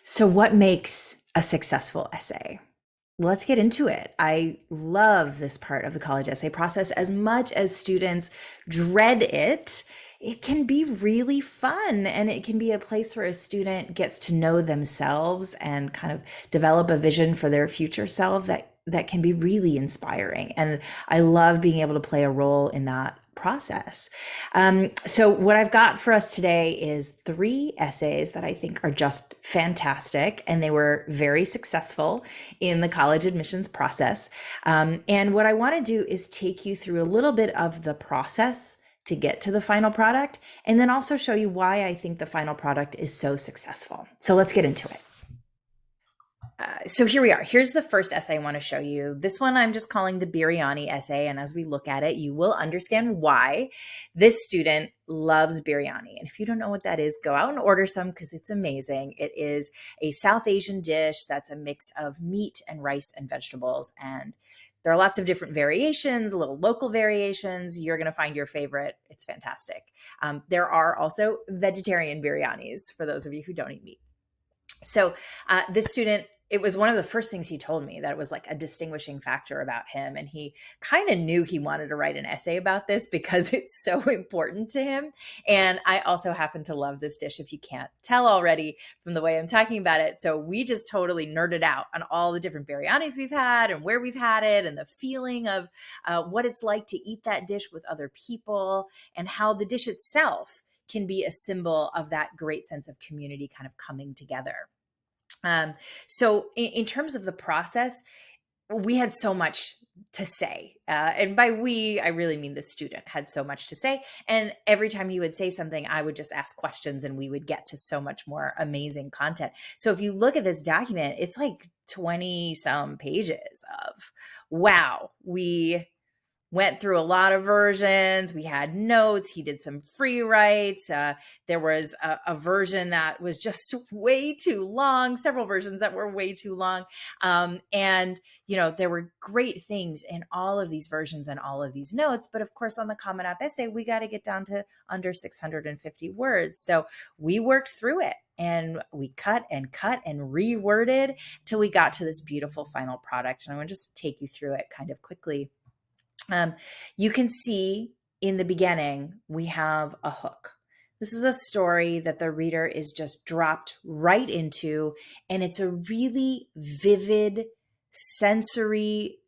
So, what makes a successful essay? Let's get into it. I love this part of the college essay process. As much as students dread it, it can be really fun and it can be a place where a student gets to know themselves and kind of develop a vision for their future self that can be really inspiring. And I love being able to play a role in that process. So, what I've got for us today is three essays that I think are just fantastic, and they were very successful in the college admissions process. And what I want to do is take you through a little bit of the process to get to the final product, and then also show you why I think the final product is so successful. So, let's get into it. So here we are. Here's the first essay I want to show you. This one I'm just calling the Biryani Essay. And as we look at it, you will understand why this student loves biryani. And if you don't know what that is, go out and order some because it's amazing. It is a South Asian dish that's a mix of meat and rice and vegetables. And there are lots of different variations, little local variations. You're going to find your favorite. It's fantastic. There are also vegetarian biryanis for those of you who don't eat meat. So this student, it was one of the first things he told me that it was like a distinguishing factor about him. And he kind of knew he wanted to write an essay about this because it's so important to him. And I also happen to love this dish, if you can't tell already from the way I'm talking about it. So we just totally nerded out on all the different biryanis we've had and where we've had it and the feeling of what it's like to eat that dish with other people and how the dish itself can be a symbol of that great sense of community kind of coming together. So in terms of the process, we had so much to say. And by we, I really mean the student had so much to say. And every time he would say something, I would just ask questions and we would get to so much more amazing content. So if you look at this document, it's like 20 some pages of, wow, we went through a lot of versions. We had notes. He did some free writes. There was a version that was just way too long, several versions that were way too long. And, there were great things in all of these versions and all of these notes. But of course, on the Common App essay, we got to get down to under 650 words. So we worked through it. And we cut and reworded till we got to this beautiful final product. And I want to just take you through it kind of quickly. You can see in the beginning, we have a hook. This is a story that the reader is just dropped right into, and it's a really vivid sensory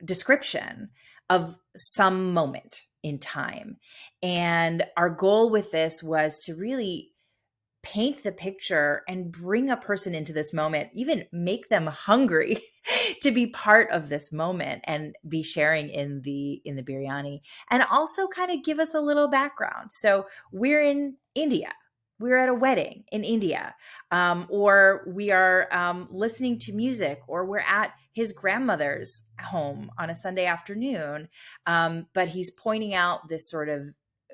description of some moment in time. And our goal with this was to really paint the picture and bring a person into this moment, even make them hungry to be part of this moment and be sharing in the biryani, and also kind of give us a little background. So we're in India. We're at a wedding in India, or we are listening to music, or we're at his grandmother's home on a Sunday afternoon. But he's pointing out this sort of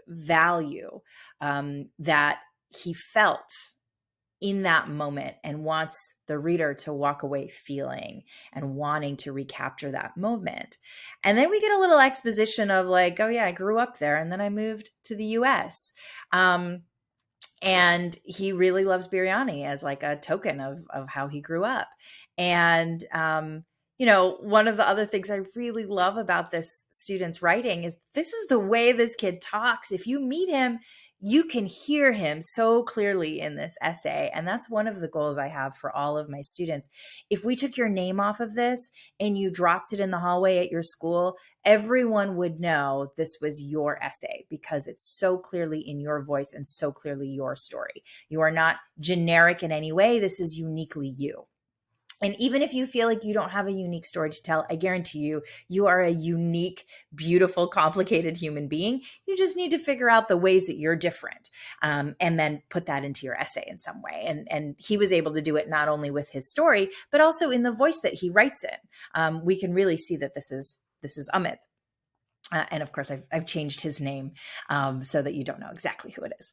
value that he felt in that moment and wants the reader to walk away feeling and wanting to recapture that moment. And then we get a little exposition of like, oh yeah, I grew up there and then I moved to the US. And he really loves biryani as like a token of how he grew up. And, one of the other things I really love about this student's writing is this is the way this kid talks. If you meet him, you can hear him so clearly in this essay. And that's one of the goals I have for all of my students. If we took your name off of this and you dropped it in the hallway at your school, everyone would know this was your essay because it's so clearly in your voice and so clearly your story. You are not generic in any way. This is uniquely you. And even if you feel like you don't have a unique story to tell, I guarantee you, you are a unique, beautiful, complicated human being. You just need to figure out the ways that you're different, and then put that into your essay in some way. And he was able to do it not only with his story, but also in the voice that he writes in. We can really see that this is Amit. And of course, I've changed his name so that you don't know exactly who it is.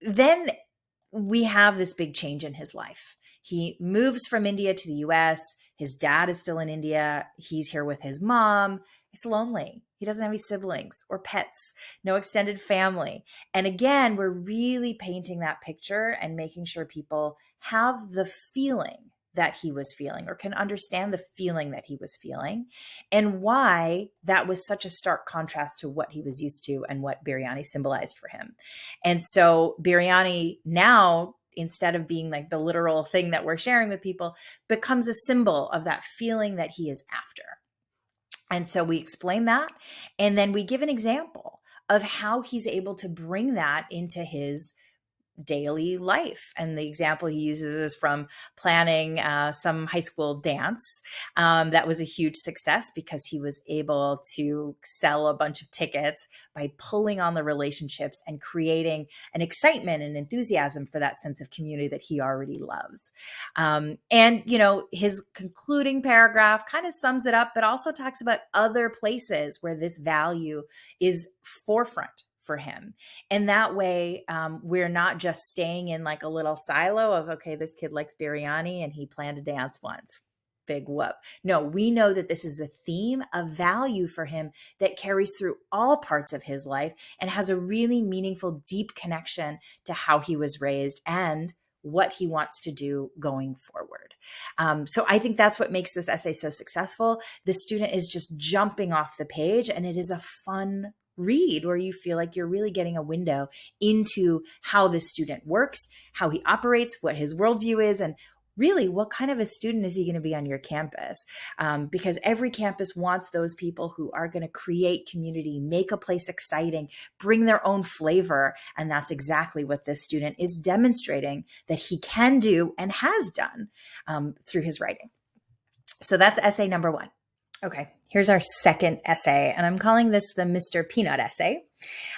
Then we have this big change in his life. He moves from India to the US. His dad is still in India. He's here with his mom. It's lonely. He doesn't have any siblings or pets, no extended family. And again, we're really painting that picture and making sure people have the feeling that he was feeling or can understand the feeling that he was feeling and why that was such a stark contrast to what he was used to and what biryani symbolized for him. And so biryani now, instead of being like the literal thing that we're sharing with people, becomes a symbol of that feeling that he is after. And so we explain that. And then we give an example of how he's able to bring that into his daily life. And the example he uses is from planning some high school dance that was a huge success because he was able to sell a bunch of tickets by pulling on the relationships and creating an excitement and enthusiasm for that sense of community that he already loves. And, you know, his concluding paragraph kind of sums it up, but also talks about other places where this value is forefront for him. And that way, we're not just staying in like a little silo of, okay, this kid likes biryani and he planned to dance once. Big whoop. No, we know that this is a theme of value for him that carries through all parts of his life and has a really meaningful, deep connection to how he was raised and what he wants to do going forward. So I think that's what makes this essay so successful. The student is just jumping off the page and it is a fun read where you feel like you're really getting a window into how this student works, how he operates, what his worldview is, and really what kind of a student is he going to be on your campus? Because every campus wants those people who are going to create community, make a place exciting, bring their own flavor. And that's exactly what this student is demonstrating that he can do and has done through his writing. So that's essay number one. Okay, here's our second essay, and I'm calling this the Mr. Peanut essay.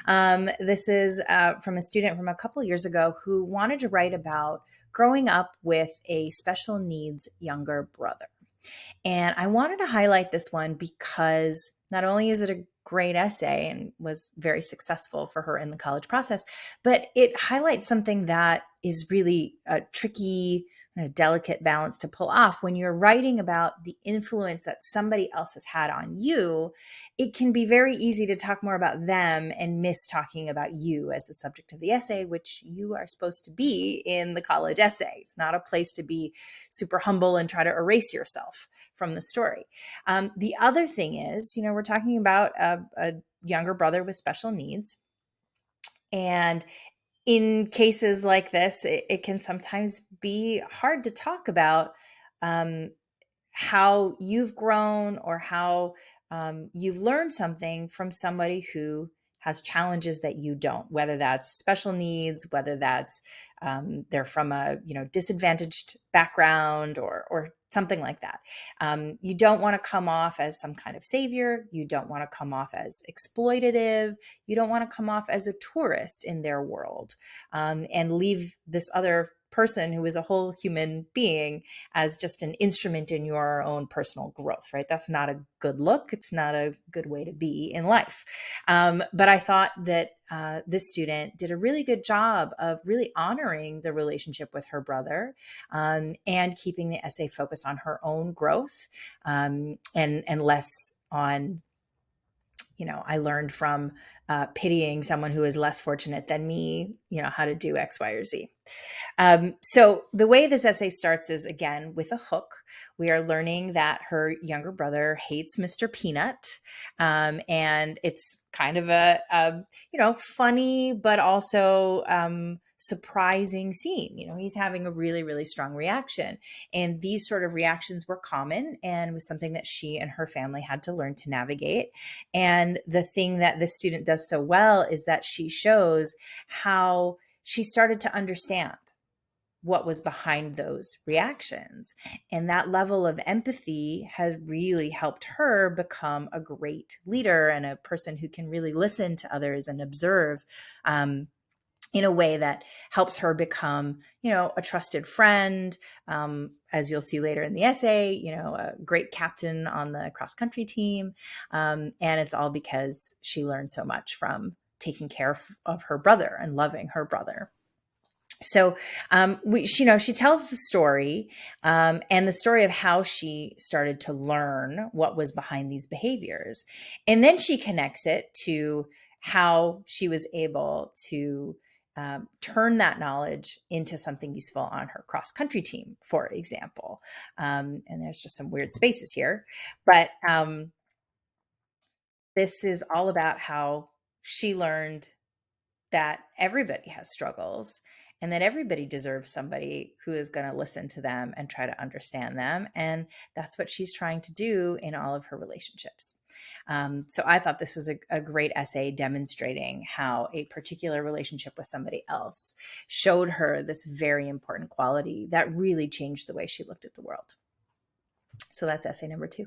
This is from a student from a couple years ago who wanted to write about growing up with a special needs younger brother. And I wanted to highlight this one because not only is it a great essay and was very successful for her in the college process, but it highlights something that is really a tricky, delicate balance to pull off. When you're writing about the influence that somebody else has had on you, it can be very easy to talk more about them and miss talking about you as the subject of the essay, which you are supposed to be in the college essay. It's not a place to be super humble and try to erase yourself from the story. The other thing is, you know, we're talking about a younger brother with special needs. And in cases like this, it can sometimes be hard to talk about how you've grown or how you've learned something from somebody who has challenges that you don't, whether that's special needs, whether that's they're from a disadvantaged background or something like that. You don't want to come off as some kind of savior. You don't want to come off as exploitative. You don't want to come off as a tourist in their world and leave this other person who is a whole human being as just an instrument in your own personal growth, right? That's not a good look. It's not a good way to be in life. But I thought that this student did a really good job of really honoring the relationship with her brother and keeping the essay focused on her own growth and less on, I learned from pitying someone who is less fortunate than me, how to do X, Y, or Z. So the way this essay starts is, again, with a hook. We are learning that her younger brother hates Mr. Peanut. And it's kind of a funny, but also surprising scene. He's having a really, really strong reaction. And these sort of reactions were common and was something that she and her family had to learn to navigate. And the thing that this student does so well is that she shows how she started to understand what was behind those reactions. And that level of empathy has really helped her become a great leader and a person who can really listen to others and observe in a way that helps her become, a trusted friend. As you'll see later in the essay, a great captain on the cross country team. And it's all because she learned so much from taking care of her brother and loving her brother. So she tells the story, and the story of how she started to learn what was behind these behaviors. And then she connects it to how she was able to turn that knowledge into something useful on her cross country team, for example. And there's just some weird spaces here. But this is all about how she learned that everybody has struggles and that everybody deserves somebody who is going to listen to them and try to understand them. And that's what she's trying to do in all of her relationships. So I thought this was a great essay demonstrating how a particular relationship with somebody else showed her this very important quality that really changed the way she looked at the world. So that's essay number 2.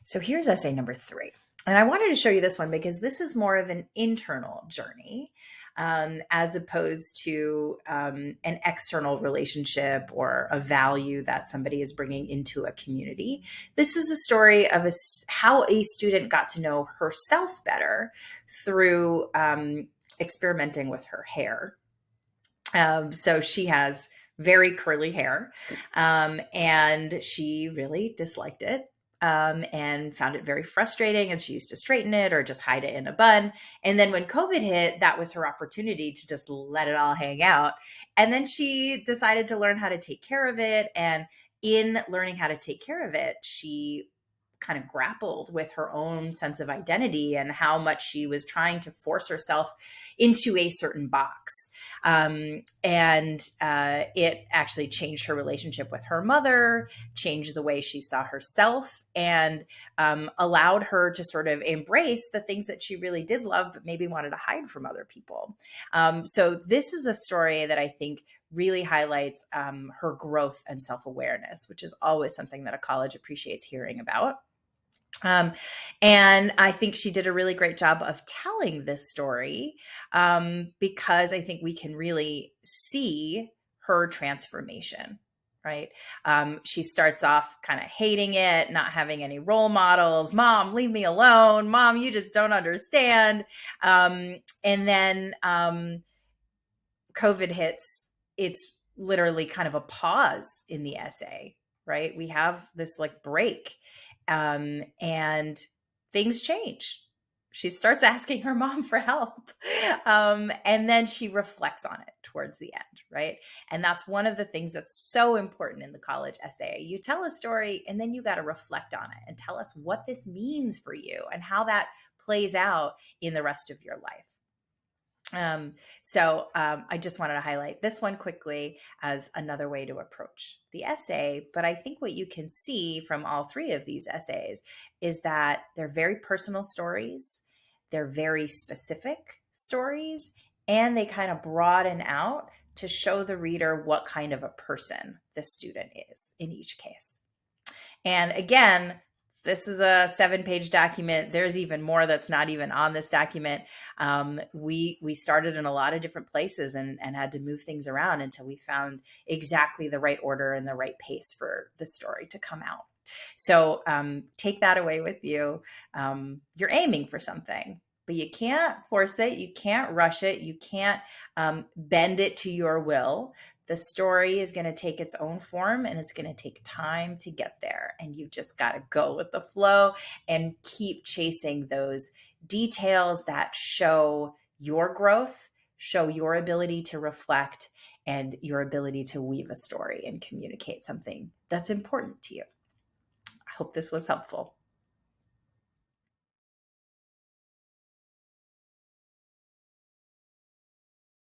So here's essay number 3. And I wanted to show you this one because this is more of an internal journey as opposed to an external relationship or a value that somebody is bringing into a community. This is a story of how a student got to know herself better through experimenting with her hair. So she has very curly hair, and she really disliked it. And found it very frustrating. And she used to straighten it or just hide it in a bun. And then when COVID hit, that was her opportunity to just let it all hang out. And then she decided to learn how to take care of it. And in learning how to take care of it, she kind of grappled with her own sense of identity and how much she was trying to force herself into a certain box. And it actually changed her relationship with her mother, changed the way she saw herself, and allowed her to sort of embrace the things that she really did love, but maybe wanted to hide from other people. So this is a story that I think really highlights her growth and self-awareness, which is always something that a college appreciates hearing about. And I think she did a really great job of telling this story because I think we can really see her transformation, right? She starts off kind of hating it, not having any role models. Mom, leave me alone. Mom, you just don't understand. And then COVID hits. It's literally kind of a pause in the essay, right? We have this like break, and things change. She starts asking her mom for help. And then she reflects on it towards the end, right? And that's one of the things that's so important in the college essay. You tell a story and then you got to reflect on it and tell us what this means for you and how that plays out in the rest of your life. I just wanted to highlight this one quickly as another way to approach the essay. But I think what you can see from all 3 of these essays is that they're very personal stories, they're very specific stories, and they kind of broaden out to show the reader what kind of a person the student is in each case. And again, this is a 7-page document. There's even more that's not even on this document. We started in a lot of different places and had to move things around until we found exactly the right order and the right pace for the story to come out. So take that away with you. You're aiming for something, but you can't force it. You can't rush it. You can't bend it to your will. The story is going to take its own form and it's going to take time to get there. And you just got to go with the flow and keep chasing those details that show your growth, show your ability to reflect, and your ability to weave a story and communicate something that's important to you. I hope this was helpful.